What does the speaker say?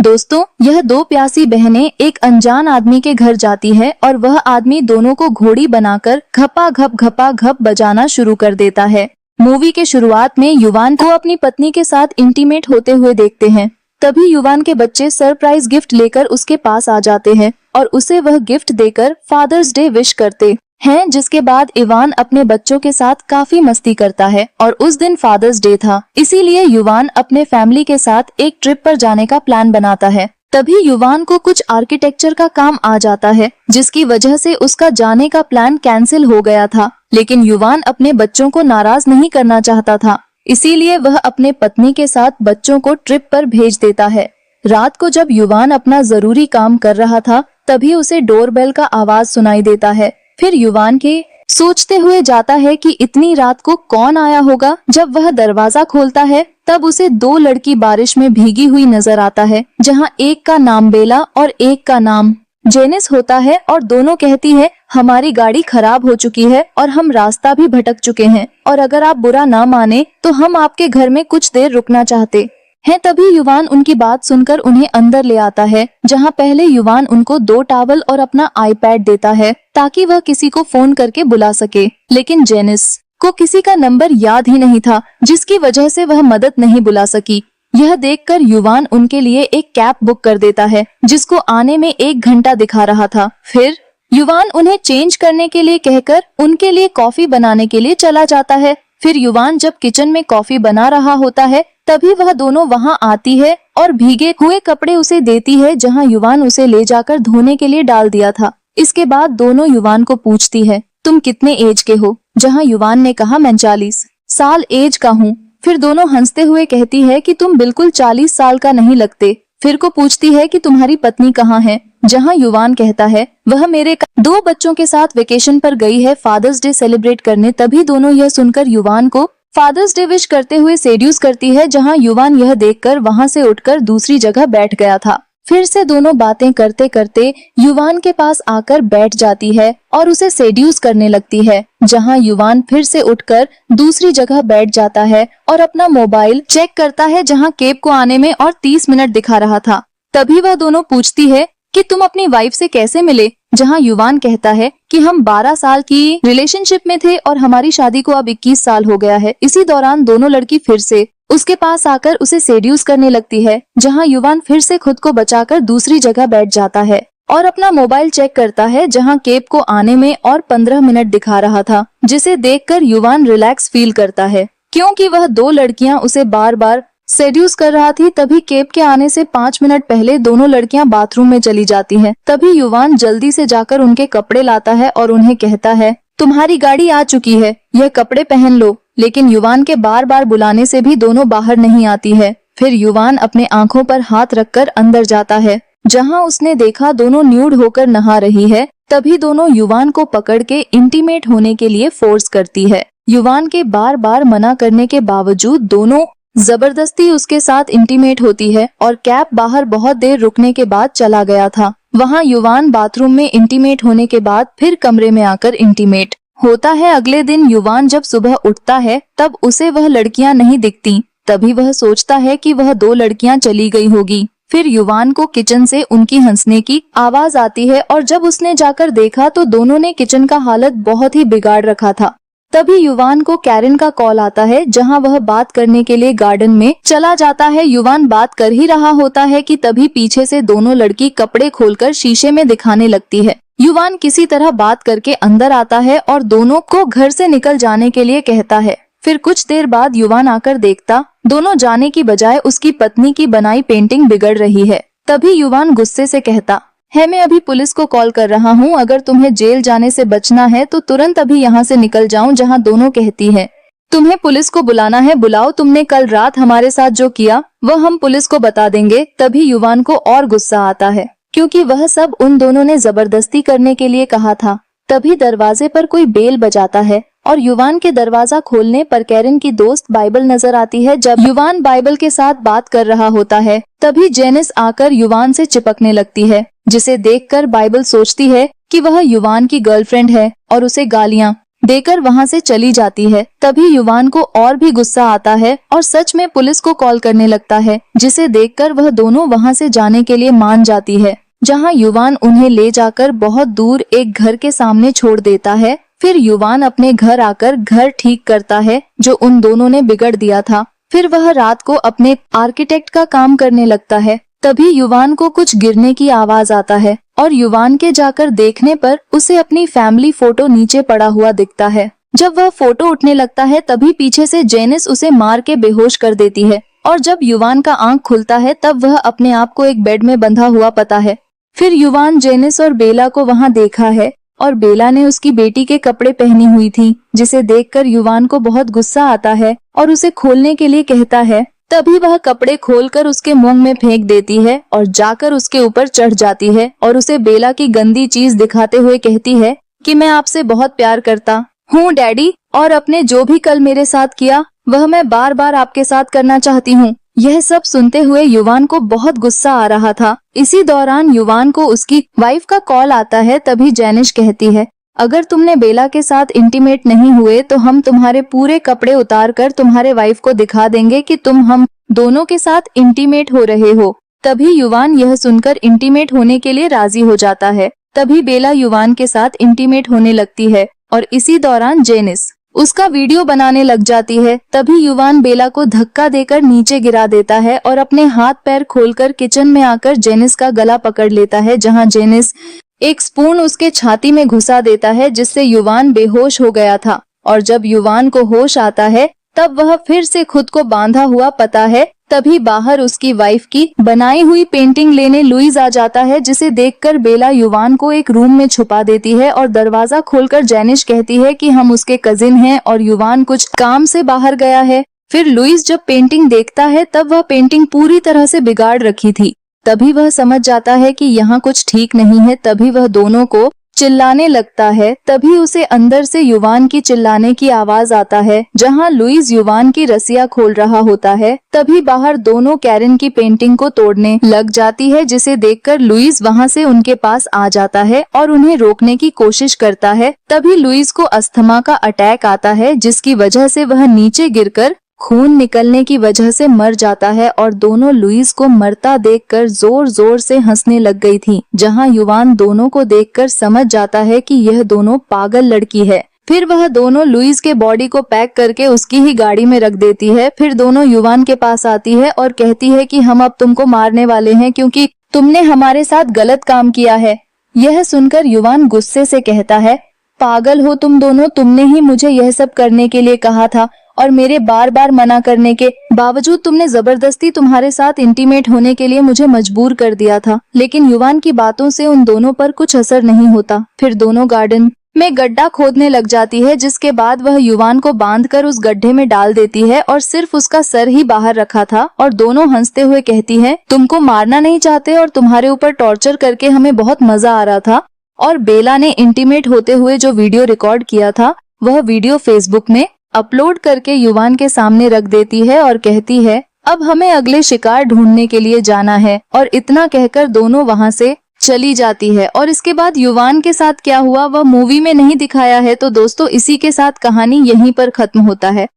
दोस्तों, यह दो प्यासी बहनें एक अनजान आदमी के घर जाती है और वह आदमी दोनों को घोड़ी बनाकर घपा घप बजाना शुरू कर देता है। मूवी के शुरुआत में युवान को अपनी पत्नी के साथ इंटीमेट होते हुए देखते हैं। तभी युवान के बच्चे सरप्राइज गिफ्ट लेकर उसके पास आ जाते हैं और उसे वह गिफ्ट देकर फादर्स डे विश करते हैं, जिसके बाद इवान अपने बच्चों के साथ काफी मस्ती करता है और उस दिन फादर्स डे था, इसीलिए युवान अपने फैमिली के साथ एक ट्रिप पर जाने का प्लान बनाता है। तभी युवान को कुछ आर्किटेक्चर का काम आ जाता है, जिसकी वजह से उसका जाने का प्लान कैंसिल हो गया था। लेकिन युवान अपने बच्चों को नाराज नहीं करना चाहता था, इसीलिए वह अपने पत्नी के साथ बच्चों को ट्रिप पर भेज देता है। रात को जब युवान अपना जरूरी काम कर रहा था, तभी उसे डोरबेल का आवाज सुनाई देता है। फिर युवान के सोचते हुए जाता है कि इतनी रात को कौन आया होगा। जब वह दरवाजा खोलता है तब उसे दो लड़की बारिश में भीगी हुई नजर आता है, जहां एक का नाम बेला और एक का नाम जेनिस होता है और दोनों कहती है हमारी गाड़ी खराब हो चुकी है और हम रास्ता भी भटक चुके हैं और अगर आप बुरा ना माने तो हम आपके घर में कुछ देर रुकना चाहते हैं। तभी युवान उनकी बात सुनकर उन्हें अंदर ले आता है, जहां पहले युवान उनको 2 टॉवल और अपना आईपैड देता है ताकि वह किसी को फोन करके बुला सके। लेकिन जेनिस को किसी का नंबर याद ही नहीं था, जिसकी वजह से वह मदद नहीं बुला सकी। यह देखकर युवान उनके लिए एक कैब बुक कर देता है, जिसको आने में 1 घंटा दिखा रहा था। फिर युवान उन्हें चेंज करने के लिए कहकर उनके लिए कॉफी बनाने के लिए चला जाता है। फिर युवान जब किचन में कॉफी बना रहा होता है, तभी वह दोनों वहां आती है और भीगे हुए कपड़े उसे देती है, जहां युवान उसे ले जाकर धोने के लिए डाल दिया था। इसके बाद दोनों युवान को पूछती है तुम कितने एज के हो, जहां युवान ने कहा मैं 40 साल एज का हूँ। फिर दोनों हंसते हुए कहती है कि तुम बिल्कुल 40 साल का नहीं लगते। फिर को पूछती है कि तुम्हारी पत्नी कहाँ है, जहां युवान कहता है वह मेरे 2 बच्चों के साथ वेकेशन पर गई है फादर्स डे सेलिब्रेट करने। तभी दोनों यह सुनकर युवान को फादर्स डे विश करते हुए सेड्यूस करती है, जहां युवान यह देखकर वहां से उठकर दूसरी जगह बैठ गया था। फिर से दोनों बातें करते करते युवान के पास आकर बैठ जाती है और उसे सेड्यूस करने लगती है, जहां युवान फिर से उठकर दूसरी जगह बैठ जाता है और अपना मोबाइल चेक करता है, जहां केप को आने में और 30 मिनट दिखा रहा था। तभी वह दोनों पूछती है कि तुम अपनी वाइफ से कैसे मिले, जहां युवान कहता है कि हम 12 साल की रिलेशनशिप में थे और हमारी शादी को अब 21 साल हो गया है। इसी दौरान दोनों लड़की फिर से उसके पास आकर उसे सेड्यूस करने लगती है, जहां युवान फिर से खुद को बचाकर दूसरी जगह बैठ जाता है और अपना मोबाइल चेक करता है, जहां केप को आने में और 15 मिनट दिखा रहा था, जिसे देखकर युवान रिलैक्स फील करता है, क्योंकि वह 2 लड़कियां उसे बार बार सेड्यूस कर रहा थी। तभी केप के आने से 5 मिनट पहले दोनों लड़कियां बाथरूम में चली जाती हैं। तभी युवान जल्दी से जाकर उनके कपड़े लाता है और उन्हें कहता है तुम्हारी गाड़ी आ चुकी है, यह कपड़े पहन लो। लेकिन युवान के बार बार बुलाने से भी दोनों बाहर नहीं आती है। फिर युवान अपने आंखों पर हाथ रखकर अंदर जाता है, जहां उसने देखा दोनों न्यूड होकर नहा रही है। तभी दोनों युवान को पकड़ के इंटीमेट होने के लिए फोर्स करती है। युवान के बार बार मना करने के बावजूद दोनों जबरदस्ती उसके साथ इंटीमेट होती है और कैब बाहर बहुत देर रुकने के बाद चला गया था। वहां युवान बाथरूम में इंटीमेट होने के बाद फिर कमरे में आकर इंटीमेट होता है। अगले दिन युवान जब सुबह उठता है तब उसे वह लड़कियां नहीं दिखती। तभी वह सोचता है कि वह 2 लड़कियां चली गई होगी। फिर युवान को किचन से उनकी हंसने की आवाज आती है और जब उसने जाकर देखा तो दोनों ने किचन का हालत बहुत ही बिगाड़ रखा था। तभी युवान को कैरन का कॉल आता है, जहां वह बात करने के लिए गार्डन में चला जाता है। युवान बात कर ही रहा होता है कि तभी पीछे से दोनों लड़की कपड़े खोलकर शीशे में दिखाने लगती है। युवान किसी तरह बात करके अंदर आता है और दोनों को घर से निकल जाने के लिए कहता है। फिर कुछ देर बाद युवान आकर देखता दोनों जाने की बजाय उसकी पत्नी की बनाई पेंटिंग बिगड़ रही है। तभी युवान गुस्से से कहता है मैं अभी पुलिस को कॉल कर रहा हूँ, अगर तुम्हें जेल जाने से बचना है तो तुरंत अभी यहाँ से निकल जाओ। जहाँ दोनों कहती है तुम्हें पुलिस को बुलाना है, बुलाओ, तुमने कल रात हमारे साथ जो किया वह हम पुलिस को बता देंगे। तभी युवान को और गुस्सा आता है, क्योंकि वह सब उन दोनों ने जबरदस्ती करने के लिए कहा था। तभी दरवाजे पर कोई बेल बजाता है और युवान के दरवाजा खोलने पर कैरन की दोस्त बाइबल नजर आती है। जब युवान बाइबल के साथ बात कर रहा होता है तभी जेनिस आकर युवान से चिपकने लगती है, जिसे देखकर बाइबल सोचती है कि वह युवान की गर्लफ्रेंड है और उसे गालियां देकर वहाँ से चली जाती है। तभी युवान को और भी गुस्सा आता है और सच में पुलिस को कॉल करने लगता है, जिसे देखकर वह दोनों वहाँ से जाने के लिए मान जाती है, जहाँ युवान उन्हें ले जाकर बहुत दूर एक घर के सामने छोड़ देता है। फिर युवान अपने घर आकर घर ठीक करता है जो उन दोनों ने बिगड़ दिया था। फिर वह रात को अपने आर्किटेक्ट का काम करने लगता है। तभी युवान को कुछ गिरने की आवाज आता है और युवान के जाकर देखने पर उसे अपनी फैमिली फोटो नीचे पड़ा हुआ दिखता है। जब वह फोटो उठने लगता है तभी पीछे से जेनिस उसे मार के बेहोश कर देती है और जब युवान का आंख खुलता है तब वह अपने आप को एक बेड में बंधा हुआ पाता है। फिर युवान जेनिस और बेला को वहाँ देखा है और बेला ने उसकी बेटी के कपड़े पहनी हुई थी, जिसे देखकर युवान को बहुत गुस्सा आता है और उसे खोलने के लिए कहता है। तभी वह कपड़े खोलकर उसके मुंह में फेंक देती है और जाकर उसके ऊपर चढ़ जाती है और उसे बेला की गंदी चीज दिखाते हुए कहती है कि मैं आपसे बहुत प्यार करता हूँ डैडी, और अपने जो भी कल मेरे साथ किया वह मैं बार बार आपके साथ करना चाहती हूँ। यह सब सुनते हुए युवान को बहुत गुस्सा आ रहा था। इसी दौरान युवान को उसकी वाइफ का कॉल आता है। तभी जेनिस कहती है, अगर तुमने बेला के साथ इंटीमेट नहीं हुए तो हम तुम्हारे पूरे कपड़े उतार कर तुम्हारे वाइफ को दिखा देंगे कि तुम हम दोनों के साथ इंटीमेट हो रहे हो। तभी युवान यह सुनकर इंटीमेट होने के लिए राजी हो जाता है। तभी बेला युवान के साथ इंटीमेट होने लगती है और इसी दौरान जेनिस उसका वीडियो बनाने लग जाती है। तभी युवान बेला को धक्का देकर नीचे गिरा देता है और अपने हाथ पैर खोलकर किचन में आकर जेनिस का गला पकड़ लेता है, जहां जेनिस एक स्पून उसके छाती में घुसा देता है, जिससे युवान बेहोश हो गया था। और जब युवान को होश आता है तब वह फिर से खुद को बांधा हुआ पाता है। तभी बाहर उसकी वाइफ की बनाई हुई पेंटिंग लेने लुइस आ जाता है, जिसे देखकर बेला युवान को एक रूम में छुपा देती है और दरवाजा खोलकर जेनिस कहती है कि हम उसके कजिन हैं और युवान कुछ काम से बाहर गया है। फिर लुइस जब पेंटिंग देखता है तब वह पेंटिंग पूरी तरह से बिगाड़ रखी थी। तभी वह समझ जाता है कि यहाँ कुछ ठीक नहीं है। तभी वह दोनों को चिल्लाने लगता है। तभी उसे अंदर से युवान की चिल्लाने की आवाज आता है, जहां लुइस युवान की रस्सियां खोल रहा होता है। तभी बाहर दोनों कैरन की पेंटिंग को तोड़ने लग जाती है, जिसे देखकर लुइस वहां से उनके पास आ जाता है और उन्हें रोकने की कोशिश करता है। तभी लुइस को अस्थमा का अटैक आता है, जिसकी वजह से वह नीचे गिरकर खून निकलने की वजह से मर जाता है और दोनों लुइस को मरता देखकर जोर जोर से हंसने लग गई थी, जहां युवान दोनों को देखकर समझ जाता है कि यह दोनों पागल लड़की है। फिर वह दोनों लुइस के बॉडी को पैक करके उसकी ही गाड़ी में रख देती है। फिर दोनों युवान के पास आती है और कहती है कि हम अब तुमको मारने वाले हैं क्योंकि तुमने हमारे साथ गलत काम किया है। यह सुनकर युवान गुस्से से कहता है, पागल हो तुम दोनों, तुमने ही मुझे यह सब करने के लिए कहा था और मेरे बार बार मना करने के बावजूद तुमने जबरदस्ती तुम्हारे साथ इंटीमेट होने के लिए मुझे मजबूर कर दिया था। लेकिन युवान की बातों से उन दोनों पर कुछ असर नहीं होता। फिर दोनों गार्डन में गड्ढा खोदने लग जाती है, जिसके बाद वह युवान को बांधकर उस गड्ढे में डाल देती है और सिर्फ उसका सर ही बाहर रखा था। और दोनों हंसते हुए कहती है, तुमको मारना नहीं चाहते और तुम्हारे ऊपर टॉर्चर करके हमें बहुत मजा आ रहा था। और बेला ने इंटीमेट होते हुए जो वीडियो रिकॉर्ड किया था वह वीडियो फेसबुक में अपलोड करके युवान के सामने रख देती है और कहती है, अब हमें अगले शिकार ढूंढने के लिए जाना है। और इतना कहकर दोनों वहां से चली जाती है। और इसके बाद युवान के साथ क्या हुआ वह मूवी में नहीं दिखाया है। तो दोस्तों इसी के साथ कहानी यहीं पर खत्म होता है।